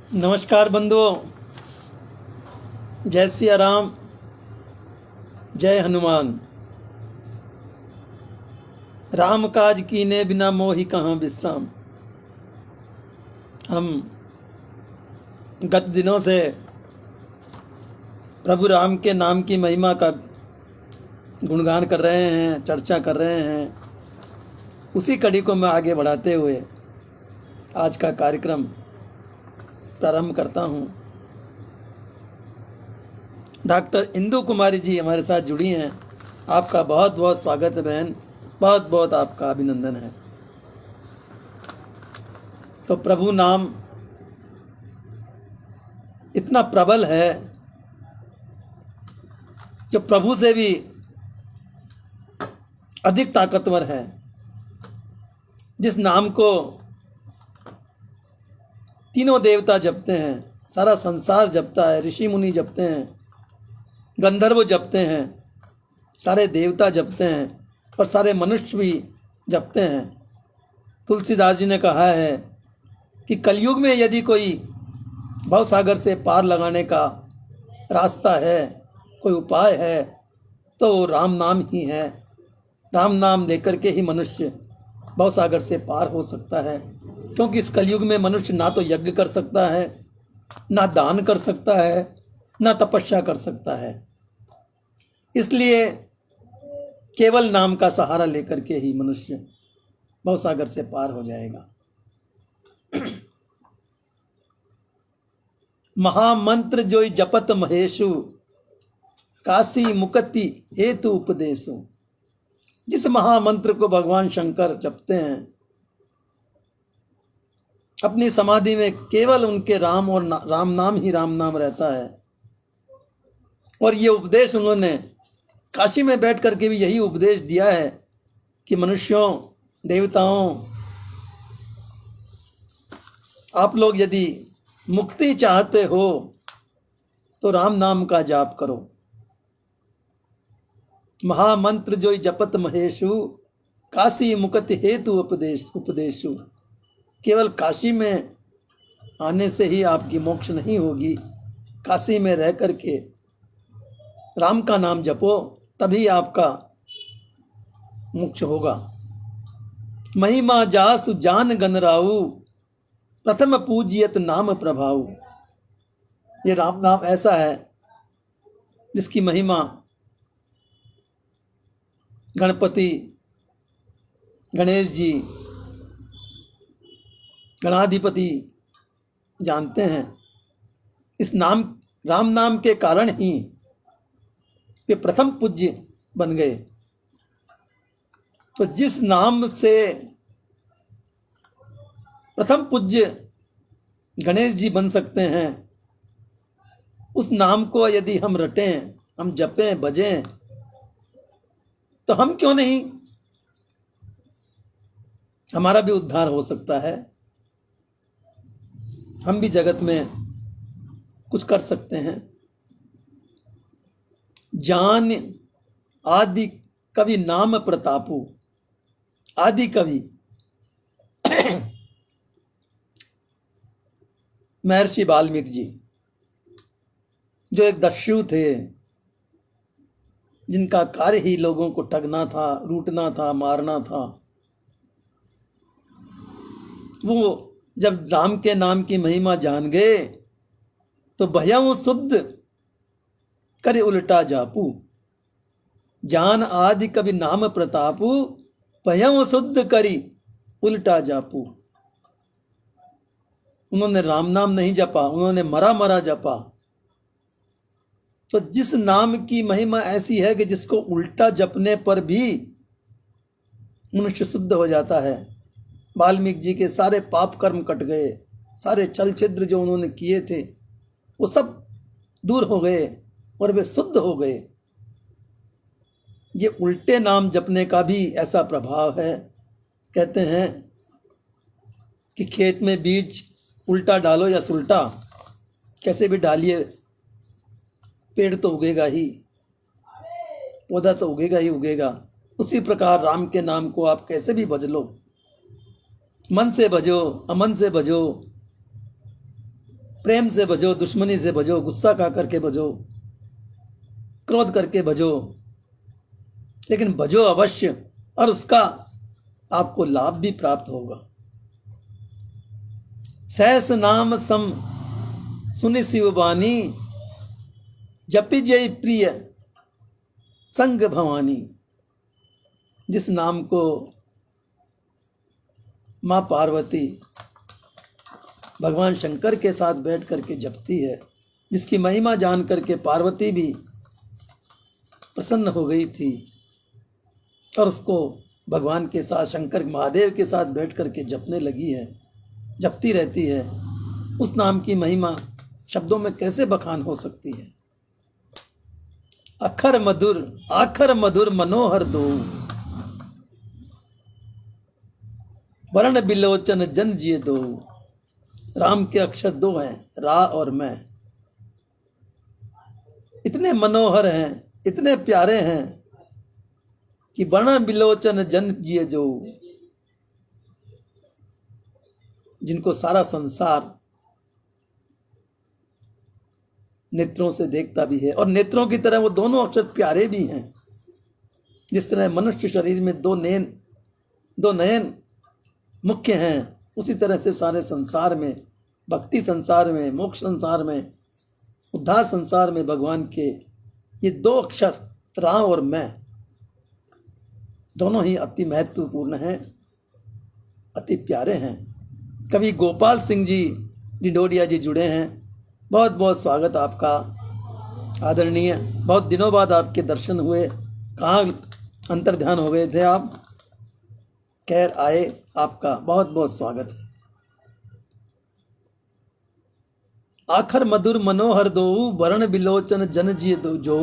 नमस्कार बंधुओं। जय सिया राम, जय हनुमान। राम काज कीने बिना मोहि कहाँ विश्राम। हम गत दिनों से प्रभु राम के नाम की महिमा का गुणगान कर रहे हैं, चर्चा कर रहे हैं। उसी कड़ी को मैं आगे बढ़ाते हुए आज का कार्यक्रम प्रारंभ करता हूँ। डॉक्टर इंदु कुमारी जी हमारे साथ जुड़ी हैं। आपका बहुत बहुत स्वागत है बहन, बहुत बहुत आपका अभिनंदन है। तो प्रभु नाम इतना प्रबल है जो प्रभु से भी अधिक ताकतवर है। जिस नाम को तीनों देवता जपते हैं, सारा संसार जपता है, ऋषि मुनि जपते हैं, गंधर्व जपते हैं, सारे देवता जपते हैं और सारे मनुष्य भी जपते हैं। तुलसीदास जी ने कहा है कि कलयुग में यदि कोई भवसागर से पार लगाने का रास्ता है, कोई उपाय है, तो वो राम नाम ही है। राम नाम लेकर के ही मनुष्य भवसागर से पार हो सकता है। क्योंकि इस कलयुग में मनुष्य ना तो यज्ञ कर सकता है, ना दान कर सकता है, ना तपस्या कर सकता है। इसलिए केवल नाम का सहारा लेकर के ही मनुष्य भवसागर से पार हो जाएगा। महामंत्र जो जपत महेशु, काशी मुक्ति हेतु उपदेशु। जिस महामंत्र को भगवान शंकर जपते हैं, अपनी समाधि में केवल उनके राम और राम नाम ही राम नाम रहता है। और ये उपदेश उन्होंने काशी में बैठ करके भी यही उपदेश दिया है कि मनुष्यों, देवताओं, आप लोग यदि मुक्ति चाहते हो तो राम नाम का जाप करो। महामंत्र जो जपत महेशु, काशी मुक्ति हेतु उपदेशु। केवल काशी में आने से ही आपकी मोक्ष नहीं होगी। काशी में रह करके राम का नाम जपो, तभी आपका मोक्ष होगा। महिमा जासु जान गनराऊ, प्रथम पूजियत नाम प्रभाऊ। ये राम नाम ऐसा है जिसकी महिमा गणपति, गणेश जी, गणाधिपति जानते हैं। इस नाम, राम नाम के कारण ही वे प्रथम पूज्य बन गए। तो जिस नाम से प्रथम पूज्य गणेश जी बन सकते हैं, उस नाम को यदि हम रटें, हम जपें, बजें, तो हम क्यों नहीं, हमारा भी उद्धार हो सकता है। हम भी जगत में कुछ कर सकते हैं। जान आदि कवि नाम प्रतापु। आदि कवि महर्षि वाल्मीकि जी, जो एक दस्यु थे, जिनका कार्य ही लोगों को ठगना था, लूटना था, मारना था। वो जब राम के नाम की महिमा जान गए तो भयउ शुद्ध करे उल्टा जापू। जान आदि कवि नाम प्रतापु, भयउ शुद्ध करी उल्टा जापू। उन्होंने राम नाम नहीं जपा, उन्होंने मरा मरा जपा। तो जिस नाम की महिमा ऐसी है कि जिसको उल्टा जपने पर भी मनुष्य शुद्ध हो जाता है। वाल्मीकि जी के सारे पाप कर्म कट गए, सारे छल छिद्र जो उन्होंने किए थे वो सब दूर हो गए और वे शुद्ध हो गए। ये उल्टे नाम जपने का भी ऐसा प्रभाव है। कहते हैं कि खेत में बीज उल्टा डालो या सुल्टा, कैसे भी डालिए, पेड़ तो उगेगा ही, पौधा तो उगेगा ही उगेगा। उसी प्रकार राम के नाम को आप कैसे भी भज लो, मन से भजो, अमन से भजो, प्रेम से भजो, दुश्मनी से भजो, गुस्सा खा करके भजो, क्रोध करके भजो, लेकिन भजो अवश्य और उसका आपको लाभ भी प्राप्त होगा। सहस नाम सम सुनि शिव बानी, जपि जय प्रिय संग भवानी। जिस नाम को माँ पार्वती भगवान शंकर के साथ बैठ करके जपती है, जिसकी महिमा जान करके पार्वती भी प्रसन्न हो गई थी और उसको भगवान के साथ, शंकर महादेव के साथ बैठ करके जपने लगी है, जपती रहती है। उस नाम की महिमा शब्दों में कैसे बखान हो सकती है। अखर मधुर मनोहर दो, वर्ण बिलोचन जन जिए दो। राम के अक्षर दो हैं, रा और मैं। इतने मनोहर हैं, इतने प्यारे हैं कि वर्ण बिलोचन जन जिए जो, जिनको सारा संसार नेत्रों से देखता भी है। और नेत्रों की तरह वो दोनों अक्षर प्यारे भी हैं। जिस तरह मनुष्य शरीर में दो नयन मुख्य हैं, उसी तरह से सारे संसार में, भक्ति संसार में, मोक्ष संसार में, उद्धार संसार में भगवान के ये दो अक्षर राम और मैं दोनों ही अति महत्वपूर्ण हैं, अति प्यारे हैं। कवि गोपाल सिंह जी डिंडोरिया जी जुड़े हैं। बहुत बहुत स्वागत आपका आदरणीय। बहुत दिनों बाद आपके दर्शन हुए, कहाँ अंतर्ध्यान हो गए थे आप, खैर आए, आपका बहुत बहुत स्वागत है। आखर मधुर मनोहर दो, वरण बिलोचन जन जिय दो जो।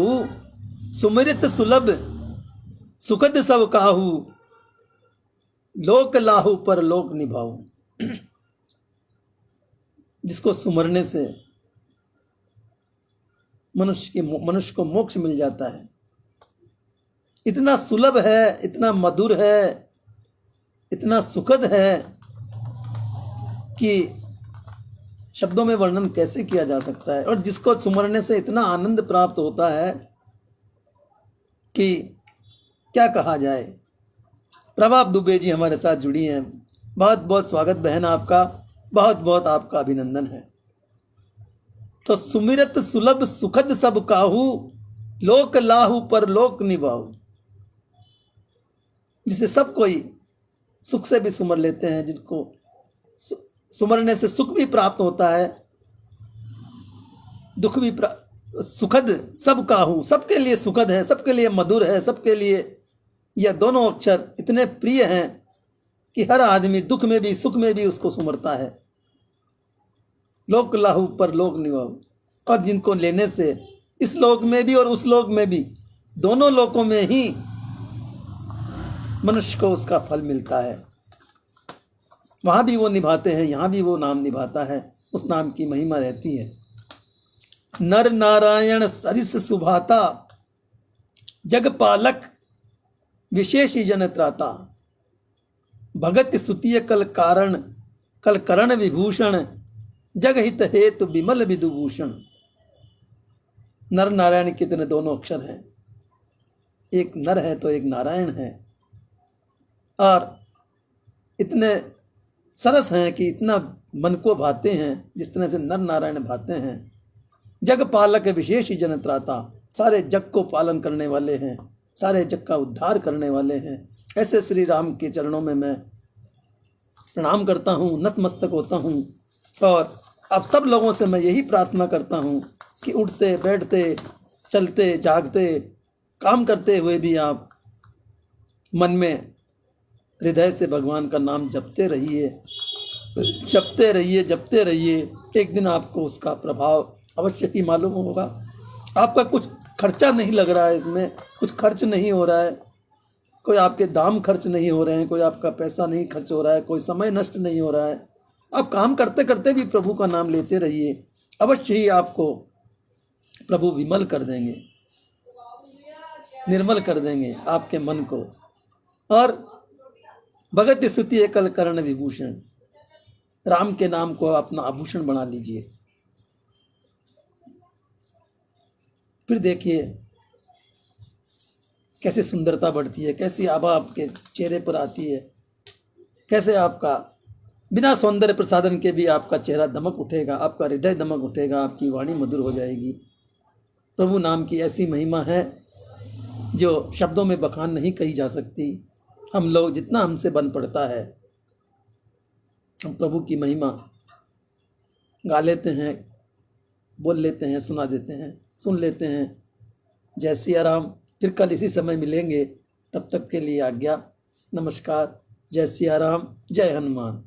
सुमिरित सुलभ सुखद सब काहू, लोक लाहू पर लोक निभाऊ। जिसको सुमरने से मनुष्य को मोक्ष मिल जाता है। इतना सुलभ है, इतना मधुर है, इतना सुखद है कि शब्दों में वर्णन कैसे किया जा सकता है। और जिसको सुमरने से इतना आनंद प्राप्त होता है कि क्या कहा जाए। प्रभा दुबे जी हमारे साथ जुड़ी हैं। बहुत बहुत स्वागत बहन आपका, बहुत बहुत आपका अभिनंदन है। तो सुमिरत सुलभ सुखद सब काहू, लोक लाहू पर लोक निभाऊ। जिसे सब कोई सुख से भी सुमर लेते हैं, जिनको सुमरने से सुख भी प्राप्त होता है, दुख भी सुखद सब काहू, सबके लिए सुखद है, सबके लिए मधुर है, सबके लिए यह दोनों अक्षर इतने प्रिय हैं कि हर आदमी दुख में भी सुख में भी उसको सुमरता है। लोक लाहू पर लोक निभाऊ। और जिनको लेने से इस लोक में भी और उस लोक में भी, दोनों लोकों में ही मनुष्य को उसका फल मिलता है। वहाँ भी वो निभाते हैं, यहाँ भी वो नाम निभाता है। उस नाम की महिमा रहती है। नर नारायण सरिस सुभाता, जग पालक विशेष जन त्राता। भगत सुतिय कल करण विभूषण, जग हित हेतु विमल विदुभूषण। नर नारायण के इतने दोनों अक्षर हैं। एक नर है तो एक नारायण है, और इतने सरस हैं कि इतना मन को भाते हैं, जिस तरह से नर नारायण भाते हैं। जग पालक विशेष जन त्राता, सारे जग को पालन करने वाले हैं, सारे जग का उद्धार करने वाले हैं। ऐसे श्री राम के चरणों में मैं प्रणाम करता हूँ, नतमस्तक होता हूँ। और अब सब लोगों से मैं यही प्रार्थना करता हूँ कि उठते बैठते चलते जागते काम करते हुए भी आप मन में हृदय से भगवान का नाम जपते रहिए, जपते रहिए, जपते रहिए। एक दिन आपको उसका प्रभाव अवश्य ही मालूम होगा। आपका कुछ खर्चा नहीं लग रहा है, इसमें कुछ खर्च नहीं हो रहा है, कोई आपके दाम खर्च नहीं हो रहे हैं, कोई आपका पैसा नहीं खर्च हो रहा है, कोई समय नष्ट नहीं हो रहा है। आप काम करते करते भी प्रभु का नाम लेते रहिए, अवश्य ही आपको प्रभु विमल कर देंगे, निर्मल कर देंगे आपके मन को। और भगत स्तुति कल करण विभूषण, राम के नाम को अपना आभूषण बना लीजिए। फिर देखिए कैसे सुंदरता बढ़ती है, कैसी आभा आपके चेहरे पर आती है, कैसे आपका बिना सौंदर्य प्रसाधन के भी आपका चेहरा दमक उठेगा, आपका हृदय दमक उठेगा, आपकी वाणी मधुर हो जाएगी। प्रभु नाम की ऐसी महिमा है जो शब्दों में बखान नहीं कही जा सकती। हम लोग जितना हमसे बन पड़ता है, हम प्रभु की महिमा गा लेते हैं, बोल लेते हैं, सुना देते हैं, सुन लेते हैं। जय सिया राम। फिर कल इसी समय मिलेंगे, तब तक के लिए आज्ञा। नमस्कार। जय सिया राम, जय हनुमान।